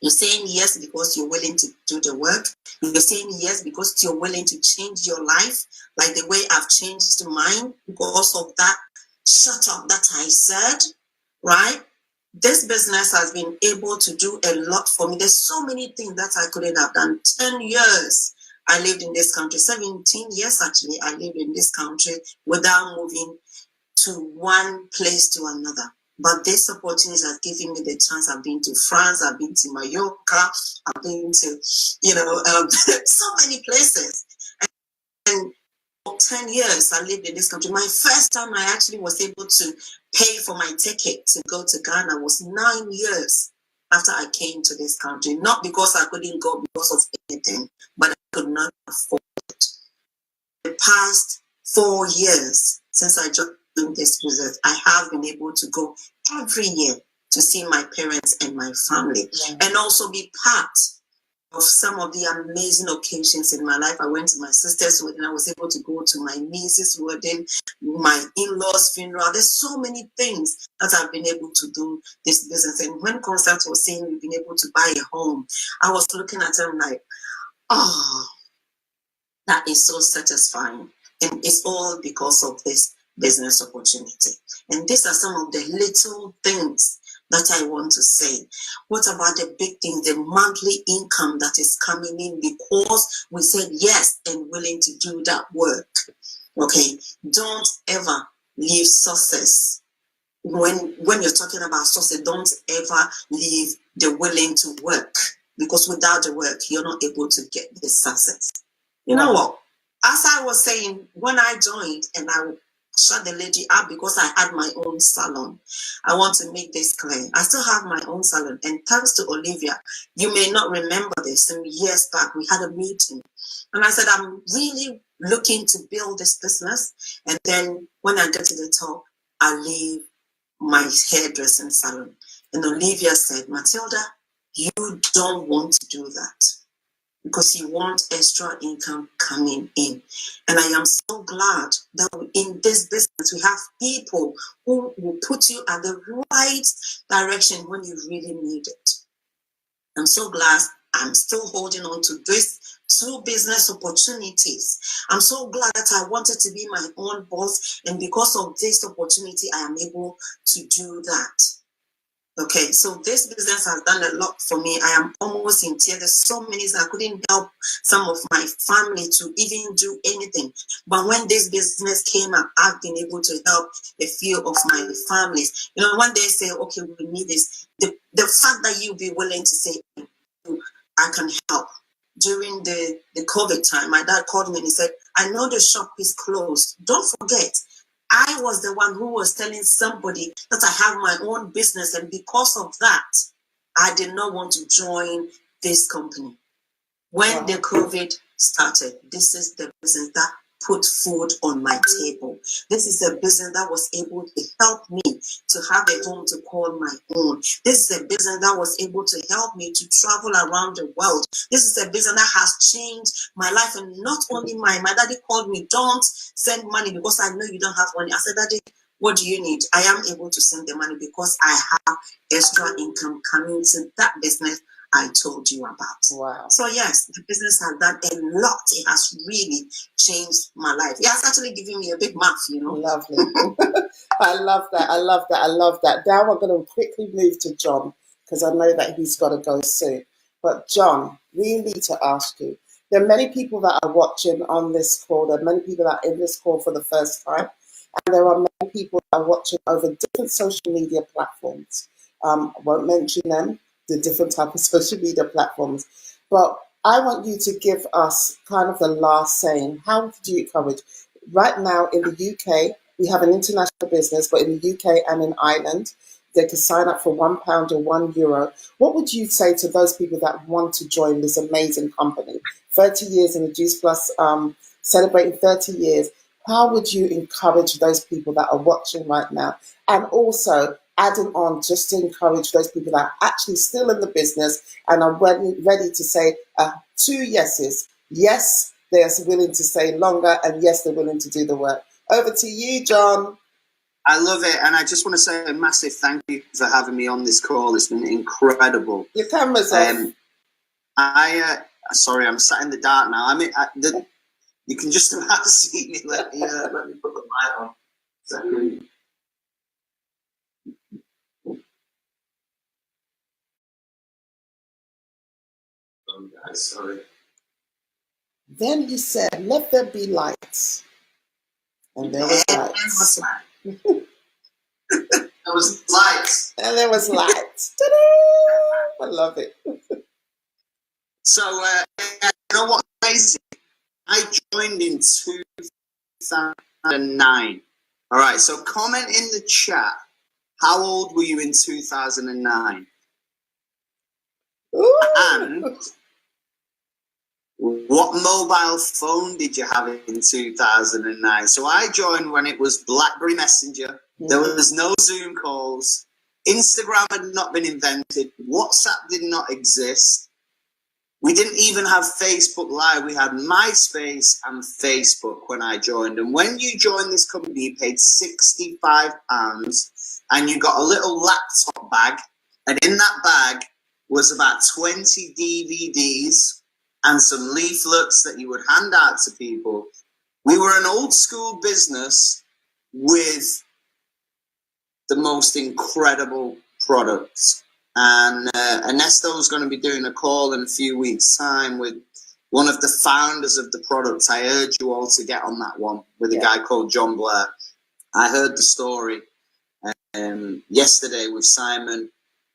You're saying yes because you're willing to do the work. You're saying yes because you're willing to change your life, like the way I've changed mine because of that shut up that I said, right? This business has been able to do a lot for me. There's so many things that I couldn't have done. 10 years I lived in this country, 17 years actually I lived in this country without moving to one place to another. But this opportunity has given me the chance. I've been to France, I've been to Mallorca, I've been to, so many places. And for 10 years I lived in this country. My first time I actually was able to pay for my ticket to go to Ghana was 9 years after I came to this country. Not because I couldn't go because of anything, but I could not afford it. The past 4 years since I joined this business, I have been able to go every year to see my parents and my family, and also be part of some of the amazing occasions in my life. I went to my sister's wedding. I was able to go to my niece's wedding, my in-laws' funeral. There's so many things that I've been able to do this business. And when Constance was saying we've been able to buy a home, I was looking at her like, oh, that is so satisfying. And it's all because of this business opportunity. And these are some of the little things that I want to say. What about the big thing, the monthly income that is coming in because we said yes and willing to do that work? Okay, don't ever leave success. When you're talking about success, don't ever leave the willing to work, because without the work, you're not able to get the success. You know what? As I was saying, when I joined and I shut the lady up because I had my own salon, I want to make this clear. I still have my own salon. And thanks to Olivia, you may not remember this, some years back, we had a meeting. And I said, I'm really looking to build this business. And then when I get to the top, I leave my hairdressing salon. And Olivia said, Matilda, you don't want to do that, because you want extra income coming in. And I am so glad that in this business, we have people who will put you at the right direction when you really need it. I'm so glad I'm still holding on to these two business opportunities. I'm so glad that I wanted to be my own boss. And because of this opportunity, I am able to do that. Okay, so this business has done a lot for me. I am almost in tears. There's so many I couldn't help some of my family to even do anything. But when this business came up, I've been able to help a few of my families. When they say, okay, we need this, the fact that you be willing to say, I can help. During the COVID time, my dad called me and he said, I know the shop is closed. Don't forget, I was the one who was telling somebody that I have my own business, and because of that, I did not want to join this company. When the COVID started, this is the business that put food on my table. This is a business that was able to help me to have a home to call my own. This is a business that was able to help me to travel around the world. This is a business that has changed my life, and not only mine. My daddy called me, don't send money because I know you don't have money. I said, Daddy, what do you need? I am able to send the money because I have extra income coming to that business I told you about. Wow. So yes, the business has done a lot. It has really changed my life. It has actually given me a big mouth, Lovely. I love that. I love that. I love that. Now we're going to quickly move to John, because I know that he's got to go soon. But John, we need to ask you. There are many people that are watching on this call. There are many people that are in this call for the first time. And there are many people that are watching over different social media platforms. I won't mention them, the different type of social media platforms. But I want you to give us kind of the last saying. How do you encourage? Right now in the UK, we have an international business, but in the UK and in Ireland, they can sign up for £1 or €1. What would you say to those people that want to join this amazing company? 30 years in the Juice Plus celebrating 30 years, how would you encourage those people that are watching right now? And also adding on just to encourage those people that are actually still in the business and are ready to say 2 yeses. Yes, they're willing to stay longer, and yes, they're willing to do the work. Over to you, John. I love it, and I just want to say a massive thank you for having me on this call. It's been incredible. Your camera's off. Sorry, I'm sat in the dark now. I mean, you can just about see me. Let me put the light on. Second. Oh, guys, sorry. Then he said, "Let there be light," and there was light. There was light. And there was light. Ta-da! I love it. So, you know what's amazing? I joined in 2009. All right, so comment in the chat. How old were you in 2009? Ooh. And what mobile phone did you have in 2009? So I joined when it was BlackBerry Messenger. There was no Zoom calls. Instagram had not been invented. WhatsApp did not exist. We didn't even have Facebook Live. We had MySpace and Facebook when I joined. And when you joined this company, you paid £65 and you got a little laptop bag. And in that bag was about 20 DVDs and some leaflets that you would hand out to people. We were an old school business with the most incredible products. And Ernesto's going to be doing a call in a few weeks' time with one of the founders of the products. I urge you all to get on that one with a guy called John Blair. I heard the story yesterday with Simon.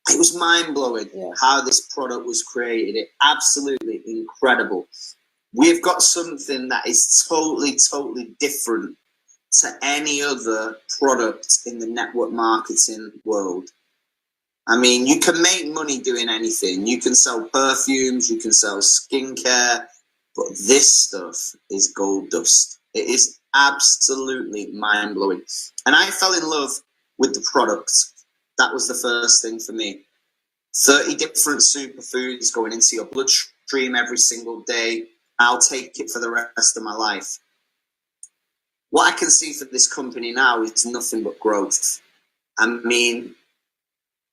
It was mind-blowing how this product was created. It absolutely incredible. We've got something that is totally, totally different to any other product in the network marketing world. I mean, you can make money doing anything. You can sell perfumes, you can sell skincare, but this stuff is gold dust. It is absolutely mind-blowing. And I fell in love with the product. That was the first thing for me. 30 different superfoods going into your bloodstream every single day. I'll take it for the rest of my life. What I can see for this company now is nothing but growth. I mean,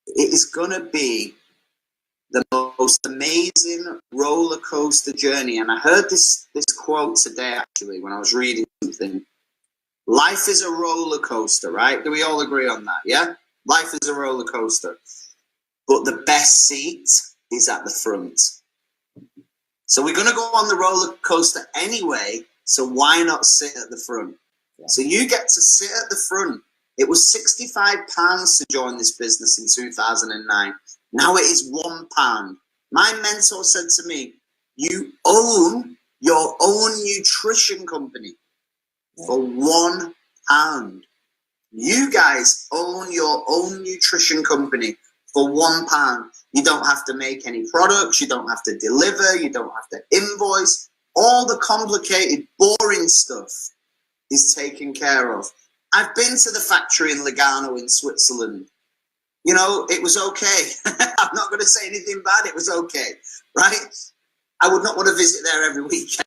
it is going to be the most amazing roller coaster journey. And I heard this quote today, actually, when I was reading something. Life is a roller coaster, right? Do we all agree on that? Yeah? Life is a roller coaster. But the best seat is at the front. So we're going to go on the roller coaster anyway. So why not sit at the front? Yeah. So you get to sit at the front. It was £65 to join this business in 2009. Now it is £1. My mentor said to me, you own your own nutrition company for £1. You guys own your own nutrition company for £1. You don't have to make any products. You don't have to deliver. You don't have to invoice. All the complicated, boring stuff is taken care of. I've been to the factory in Lugano in Switzerland. You know, it was okay. I'm not going to say anything bad. It was okay, right? I would not want to visit there every weekend.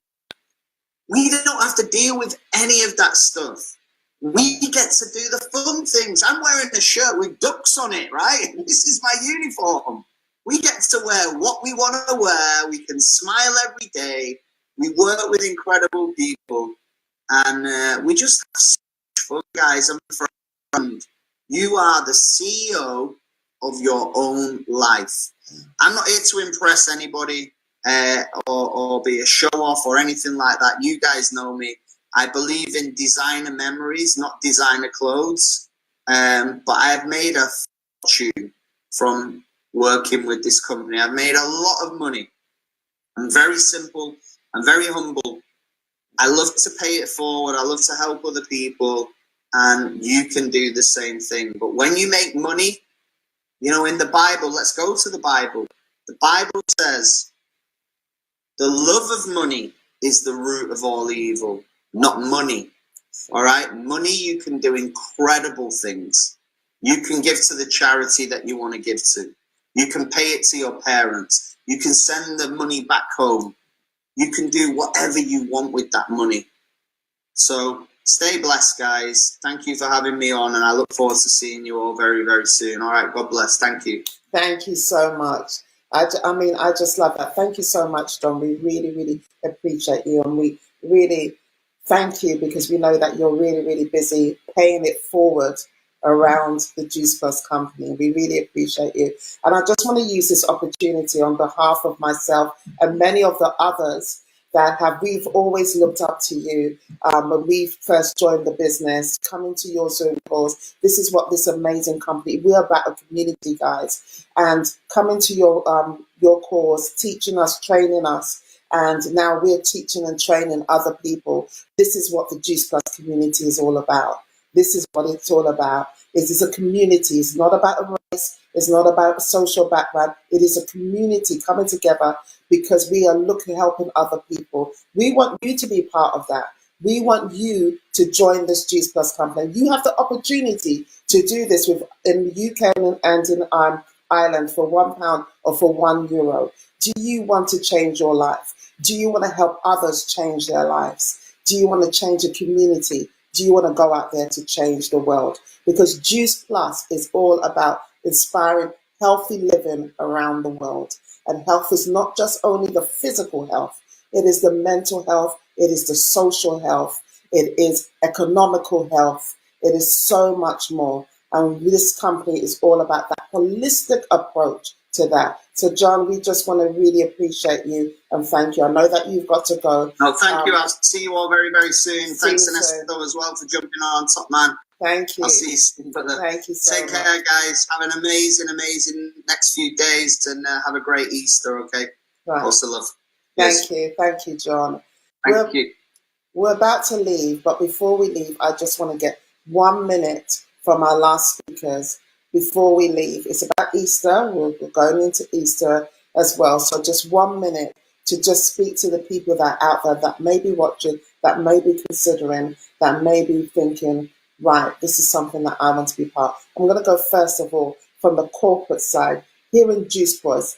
We don't have to deal with any of that stuff. We get to do the fun things. I'm wearing a shirt with ducks on it, right? This is my uniform. We get to wear what we want to wear. We can smile every day. We work with incredible people. And we just have so much fun, guys. And friend, you are the CEO of your own life. I'm not here to impress anybody or be a show-off or anything like that. You guys know me. I believe in designer memories, not designer clothes. But I have made a fortune from working with this company. I've made a lot of money. I'm very simple. I'm very humble. I love to pay it forward. I love to help other people. And you can do the same thing. But when you make money, you know, in the Bible, let's go to the Bible. The Bible says the love of money is the root of all evil, not money. All right? Money, you can do incredible things. You can give to the charity that you want to give to. You can pay it to your parents. You can send the money back home. You can do whatever you want with that money. So stay blessed, guys. Thank you for having me on, and I look forward to seeing you all very, very soon. All right, God bless. Thank you. Thank you so much. I mean, I just love that. Thank you so much, John. We really, really appreciate you, and we really thank you because we know that you're really, really busy paying it forward around the Juice Plus company. We really appreciate you. And I just want to use this opportunity on behalf of myself and many of the others that we've always looked up to you when we first joined the business, coming to your Zoom calls. This is what this amazing company, we're about a community, guys, and coming to your calls, teaching us, training us, and now we're teaching and training other people. This is what the Juice Plus community is all about. This is what it's all about. It is a community. It's not about a race. It's not about a social background. It is a community coming together because we are helping other people. We want you to be part of that. We want you to join this Juice Plus company. You have the opportunity to do this in the UK and in Ireland for £1 or for €1. Do you want to change your life? Do you want to help others change their lives? Do you want to change a community? Do you want to go out there to change the world? Because Juice Plus is all about inspiring healthy living around the world. And health is not just only the physical health, it is the mental health, it is the social health, it is economical health, it is so much more. And this company is all about that holistic approach to that. So, John, we just want to really appreciate you and thank you. I know that you've got to go. No, thank you. I'll see you all very, very soon. Thanks, Ernesto, as well for jumping on, top man. Thank you. I'll see you soon. Thank you so much. Take care, guys. Have an amazing, amazing next few days and have a great Easter, okay? Right. Also love. Thank you. Thank you, John. Thank you. We're about to leave, but before we leave, I just want to get 1 minute from our last speakers before we leave. It's about Easter. We're going into Easter as well. So just 1 minute to just speak to the people that are out there that may be watching, that may be considering, that may be thinking, right, this is something that I want to be part of. I'm going to go first of all from the corporate side. Here in Juice Plus,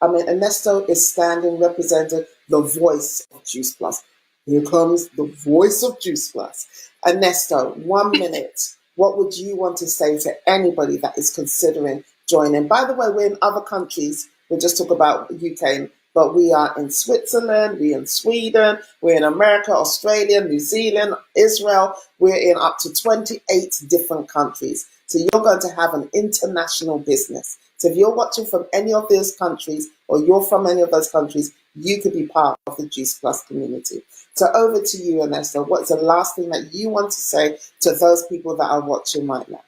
Ernesto is standing representing the voice of Juice Plus. Here comes the voice of Juice Plus. Ernesto, 1 minute. What would you want to say to anybody that is considering joining? By the way, we're in other countries. We'll just talk about UK, but we are in Switzerland, we're in Sweden, we're in America, Australia, New Zealand, Israel. We're in up to 28 different countries. So you're going to have an international business. So if you're watching from any of those countries or you're from any of those countries, you could be part of the Juice Plus community. So over to you, Ernesto. What's the last thing that you want to say to those people that are watching right now?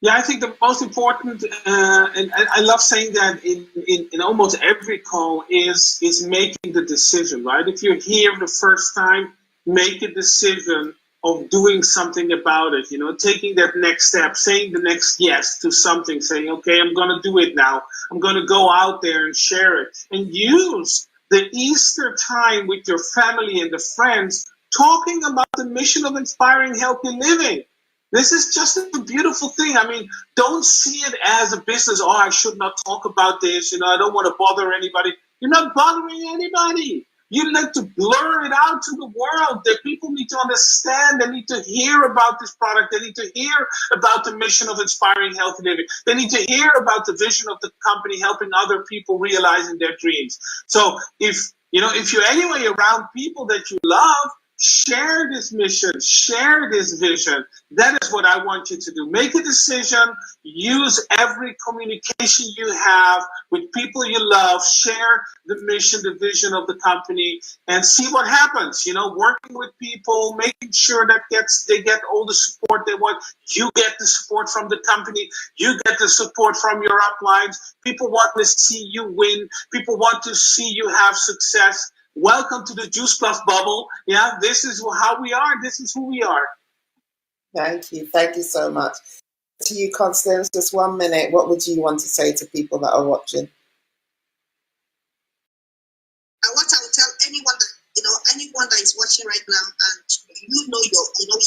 Yeah, I think the most important, and I love saying that in almost every call, is making the decision, right? If you're here the first time, make a decision of doing something about it, taking that next step, saying the next yes to something, saying, okay, I'm going to do it now. I'm going to go out there and share it and use the Easter time with your family and the friends, talking about the mission of inspiring healthy living. This is just a beautiful thing. I mean, don't see it as a business. Oh, I should not talk about this. I don't want to bother anybody. You're not bothering anybody. You need to blur it out to the world. That people need to understand. They need to hear about this product. They need to hear about the mission of inspiring healthy living. They need to hear about the vision of the company helping other people realizing their dreams. So if you're anyway around people that you love, share this mission, share this vision. That is what I want you to do. Make a decision. Use every communication you have with people you love. Share the mission, the vision of the company, and see what happens. Working with people, making sure that they get all the support they want. You get the support from the company. You get the support from your uplines. People want to see you win. People want to see you have success. Welcome to the Juice Plus bubble. Yeah, this is how we are. This is who we are. Thank you. Thank you so much. To you, Constance, just 1 minute. What would you want to say to people that are watching? What I would anyone that is watching right now, and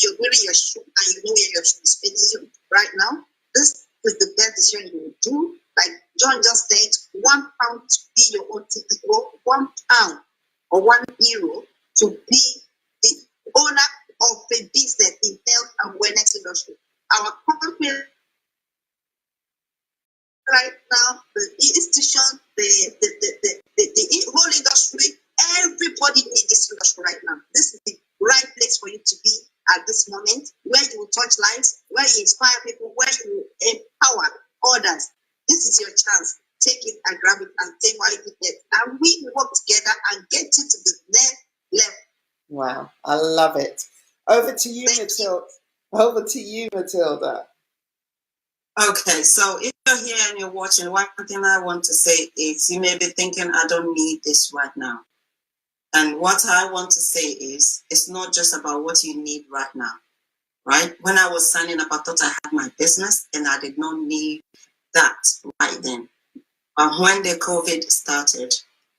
you're wearing your shoe and you know where your shoe is fitting you right now, this is the best decision you will do. Like John just said, £1 to be your own typical, £1 or €1 to be the owner of a business in health and wellness industry. Our company right now, the institution, the whole industry, everybody needs this industry right now. This is the right place for you to be at this moment, where you will touch lives, where you inspire people, where you empower others. This is your chance. Take it and grab it and take what you get. And we work together and get you to the next level. Wow, I love it. Over to you, Matilda. Over to you, Matilda. Okay, so if you're here and you're watching, one thing I want to say is you may be thinking, I don't need this right now. And what I want to say is, it's not just about what you need right now, right? When I was signing up, I thought I had my business and I did not need that right then. But when the COVID started,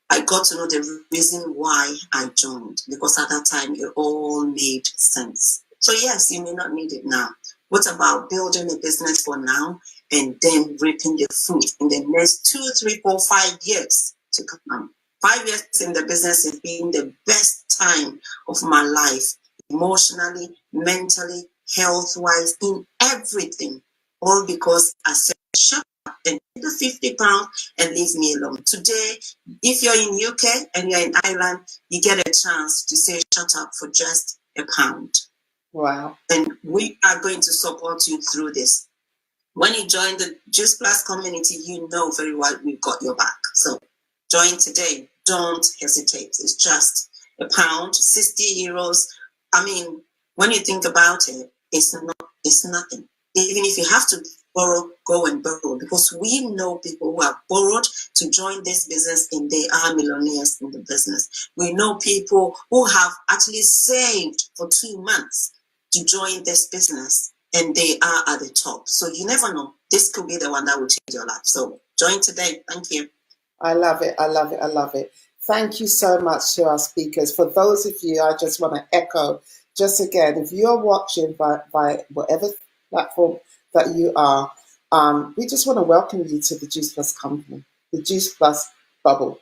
I got to know the reason why I joined, because at that time it all made sense. So yes, you may not need it now. What about building a business for now and then reaping the fruit in the next 2, 3, 4, 5 years to come? 5 years in the business has been the best time of my life, emotionally, mentally, health-wise, in everything. All because I said, shut up and take the £50 and leave me alone. Today, if you're in UK and you're in Ireland, you get a chance to say shut up for just £1. Wow. And we are going to support you through this. When you join the Juice Plus community, you know very well we've got your back. So join today. Don't hesitate. It's just £1, €60. I mean, when you think about it, it's nothing. Even if you have to borrow, go and borrow, because we know people who have borrowed to join this business and they are millionaires in the business. We know people who have actually saved for 2 months to join this business and they are at the top. So you never know. This could be the one that will change your life. So join today. Thank you. I love it. I love it. I love it. Thank you so much to our speakers. For those of you, I just want to echo, just again, if you're watching by whatever platform that you are, we just want to welcome you to the Juice Plus company, the Juice Plus bubble,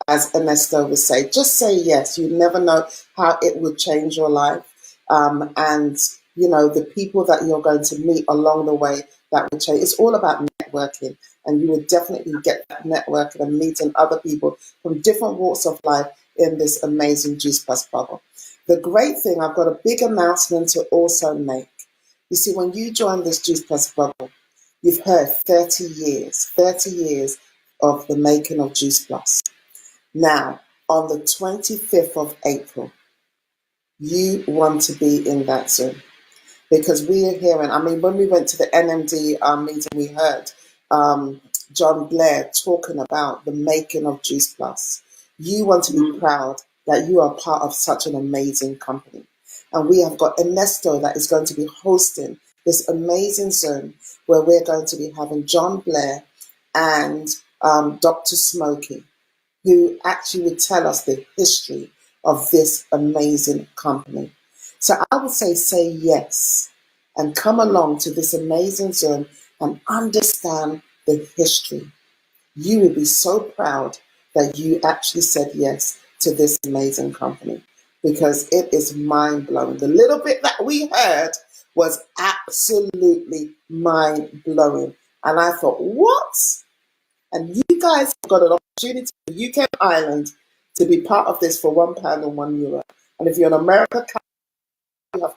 as Ernesto would say. Just say yes. You never know how it would change your life. And, you know, the people that you're going to meet along the way that will change. It's all about networking. And you will definitely get that networking and meeting other people from different walks of life in this amazing Juice Plus bubble. The great thing, I've got a big announcement to also make. You see, when you join this Juice Plus bubble, you've heard 30 years of the making of Juice Plus. Now, on the 25th of April, you want to be in that Zoom, because we are hearing, I mean, when we went to the NMD meeting, we heard John Blair talking about the making of Juice Plus. You want to be proud that you are part of such an amazing company. And we have got Ernesto that is going to be hosting this amazing Zoom where we're going to be having John Blair and Dr. Smokey, who actually would tell us the history of this amazing company. So I would say yes and come along to this amazing Zoom and understand the history. You will be so proud that you actually said yes to this amazing company, because it is mind-blowing. The little bit that we heard was absolutely mind-blowing. And I thought, what? And you guys have got an opportunity in the UK Ireland to be part of this for £1 and €1. And if you're in America, you have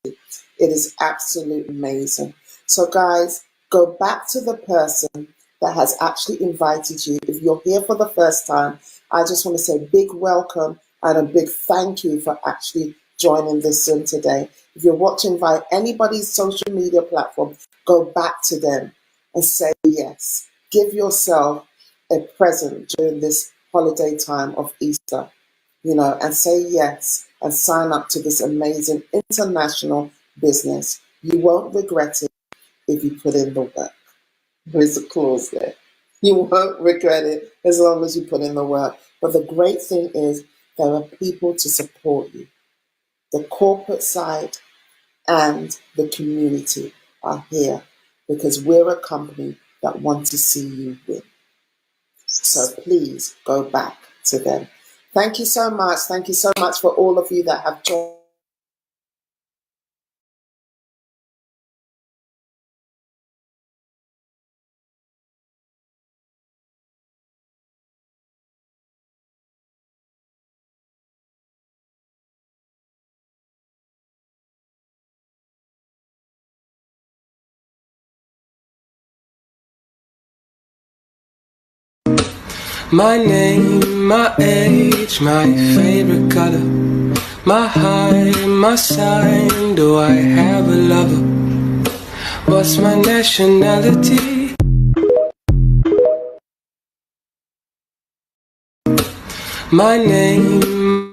it is absolutely amazing. So guys, go back to the person that has actually invited you. If you're here for the first time, I just want to say a big welcome and a big thank you for actually joining this Zoom today. If you're watching via anybody's social media platform, go back to them and say yes. Give yourself a present during this holiday time of Easter, you know, and say yes and sign up to this amazing international business. You won't regret it if you put in the work. There's a clause there. You won't regret it as long as you put in the work. But the great thing is there are people to support you. The corporate side and the community are here because we're a company that want to see you win. So please go back to them. Thank you so much. Thank you so much for all of you that have joined. My name, my age, my favorite color, my height, my sign, do I have a lover? What's my nationality? My name